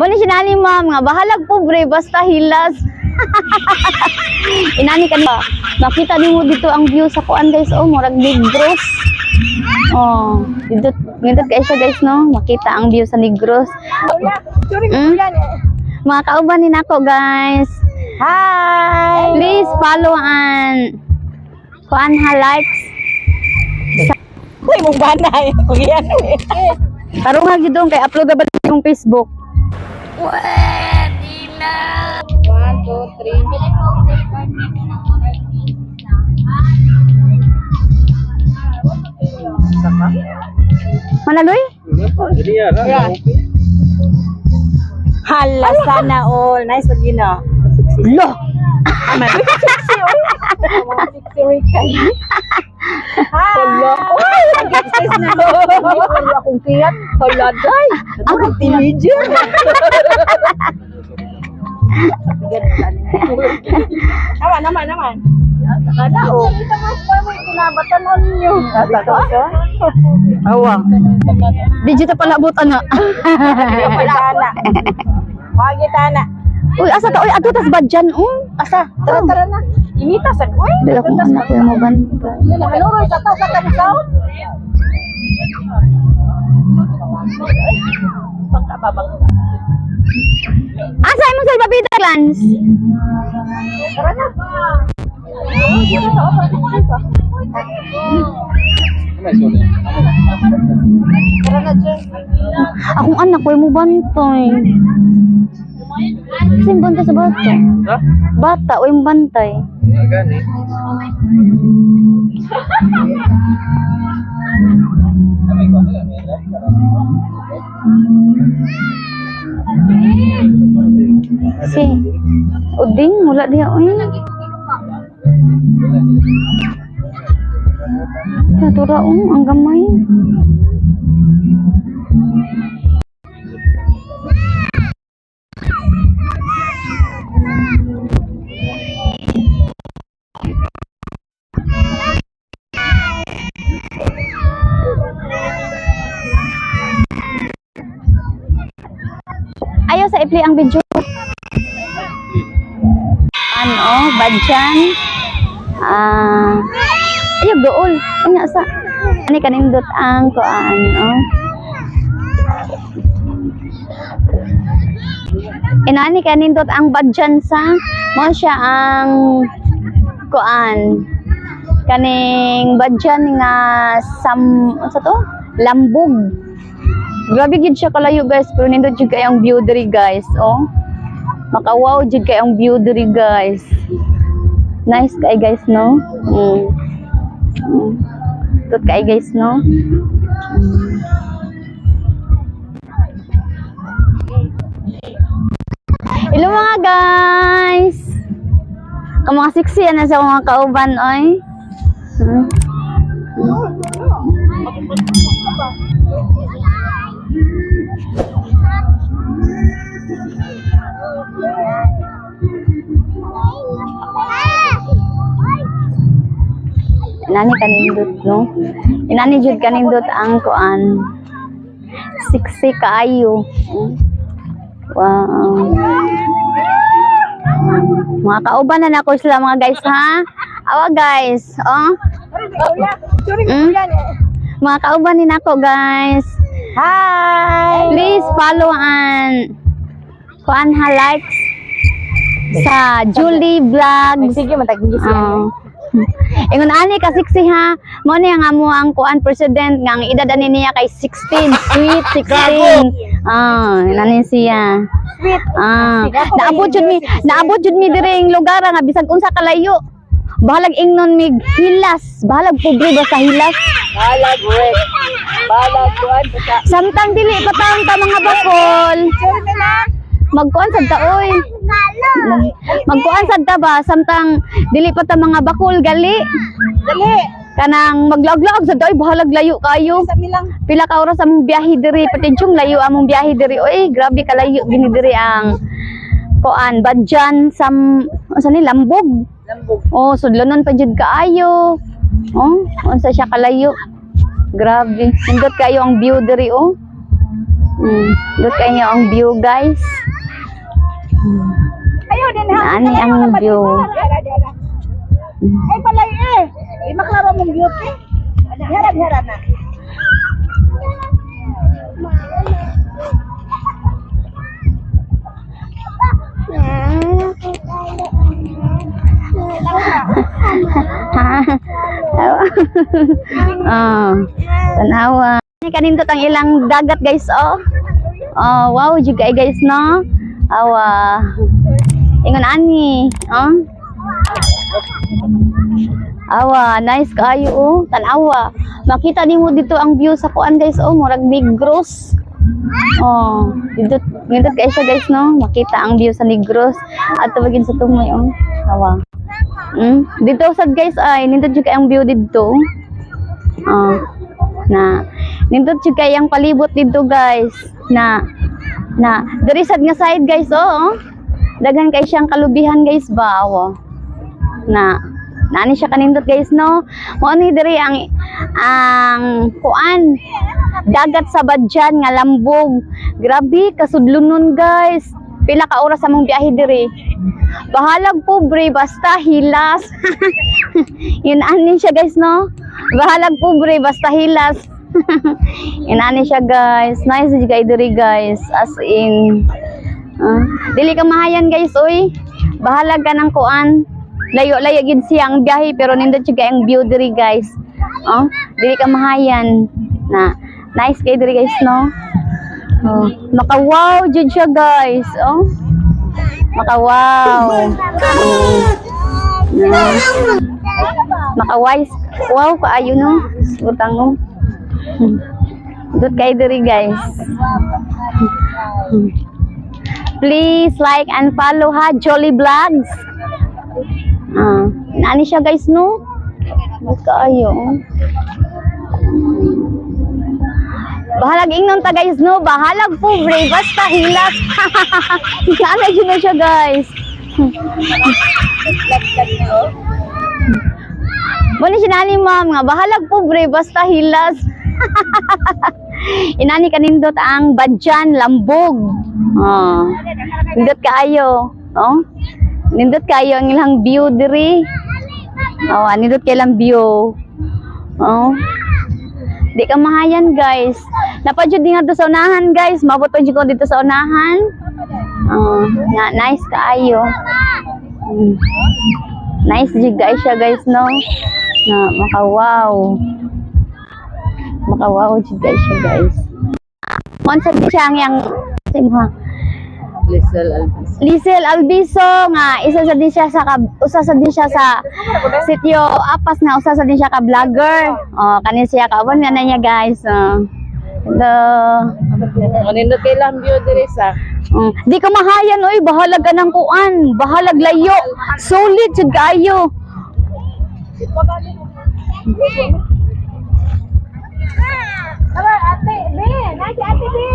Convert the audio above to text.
Bani sinani ma'am nga bahalag pobre basta hilas. Inani ka ba? Makita nimo dito ang view sa kuan guys. Oh, murag Negros. Oh, dito kay siya guys no. Makita ang view sa Negros. Mga kauban ni nako guys. Hi! Please follow and kuan ha likes. Uy, mong banay. Yan. Tarungan gyud dong kay upload na ba yung Facebook. 1, 2, 3. Manaloy? Yeah. Hala, sana all. Nice lagi na. Lo. Hala. Uy, nag-exercise na. Wala akong kiyat. Hala, day. Ako teenager. Naman. Kada o. Kita mo pa may kinabatanon niyo. Awang. Digital pala but ana. Pagitana. Pagitana. Uy, asa ta? Uy, ato tas badyan. Asa? Tara na. Imita sa uy. Dala kong anak ko yung mabanta. Ano ro sa taas sa kanisaw? Pagkababang. Asa mo sa Babita Clans? Tara na. Tara na, Jen. Akong anak ko yung mabantay. Kasi bantay sa bata. Ha? Bata o yung bantay. Gani. Si Uding, mula dia. Uy. Natura ang gamay. Ayaw sa i-play ang video. Ano, badyan. Ayaw gool. Ano sa? Ani kanindot ang kuan, oh. Inani kanindot ang badyan sa mo siya ang kuan. Kaning badyan nga sa to? Lambog. Grabe gid siya kalayo guys, pero nindot jud kay ang view diri guys, oh. Makawaw jud kay ang view diri guys. Nice kay guys no. Tut kay guys no. Hello mga guys. Ang mga sexy na sa mga kauban oy. Inani kanindot no. Inani jud kanindot ang kuan. Sexy kaayo. Wow. Mga kauban na nako sila mga guys ha. Awa guys, oh. Mga kauban ni nako guys. Hi! Please follow and kuan ha likes sa Julie Vlog. Sige, matagin siya. Ingon ani ka sexy ha. Mo ni nga mo ang kuan president nga ang edad ani niya kay 16, sweet 16. Nani siya. Sweet. Naabot jud mi diri ang lugar nga bisag unsa kalayo. Bahalag ingnon mig hilas, bahalag pobre ba sa hilas. Balag, wait. Balag, kuan. Samtang dili pa taon ta mga bakol. Magkuan sad ta oy. Magkuan sad ta ba samtang dili pa ta mga bakol gali. Dali. Kanang maglaglag sad oy bahalag layo kayo. Sa milang. Pila ka oras among biyahe diri pati jung layo among biyahe diri. Oy, grabe kalayo gini diri ang kuan badyan sam unsa ni lambog. Lambog. Oh, sudlonon pa jud kaayo. Oh, unsa siya kalayo. Grabe. Nindot kayo ang view diri oh. Look kayo ang view, guys. Ayaw din ha. Ani ang view. Ay palay eh. Maklaro mong beauty. Harap-harap na. Tanawa. Kanindot ang ilang dagat, guys, oh. Oh, wow, juga guys, no? Awa. Ingon ani, oh. Awa, nice kayo, oh. Tanawa. Makita nimo dito ang view sa kuan, guys, oh. Murag Negros. Oh, dito kay siya, guys, no? Makita ang view sa Negros at tawagin sa tumoy, oh. Awa. Dito sad, guys, ay nindot juga ang view dito. Oh. Na nindot juga yang palibot dito, guys. Na diri sad nga side, guys, oh. Daghan kay siyang kalubihan, guys, ba. Oh. Nani siya kanindot, guys, no? Mo ni diri ang kuan dagat sa Badjan nga Lambog. Grabe kasudlunon, guys. Pila ka oras among biyahe diri. Bahalag pobre basta hilas. Yun ani siya, guys, no? Bahalag pobre basta hilas. Yun ani siya, guys. Nice juga diri, guys. As in dili ka mahayan, guys, oy. Bahalag ka ng kuan. Layo-layo gid siyang biyahe pero nindot juga ang view diri, guys. Oh, dili ka mahayan. Nice kay diri, guys, no? Oh, maka-wow jud siya, guys. Oh. Maka-wow. Maka-wise. Wow, kaayo, no? Utang, no? Dut kay diri, guys. Please like and follow ha, Jolly Vlogs. Nani siya, guys, no? Dut kaayo. Bahalag ingnon ta, guys, no? Bahalag pobre basta hilas. Sana yun na siya, guys. Bani siya nani, ma'am, nga bahalag pobre basta hilas. Inani kanindot ang Badjan Lambog. Oh. Nindot kaayo, oh. Nindot kaayo ang ilang view diri. Oh, nindot kay ilang view. Oh. Di ka mahayan, guys. Napadyo din nga sa unahan, guys. Mabot pa ko dito sa unahan. Nice kaayo. Nice juga siya, guys, no? Maka-wow. Maka-wow juga siya, guys. Konsep siya yang Lisel Albiso nga isa sa din siya sa sitio Apas nga usa sa din siya ka vlogger. Oh, kani siya kawan na niya, guys. Manindot kay lang view diri sa. Di ka mahayan, oy, bahalag ka ng kuan, bahalag layo. Solid jud kaayo. Ate, be, nasi ate be.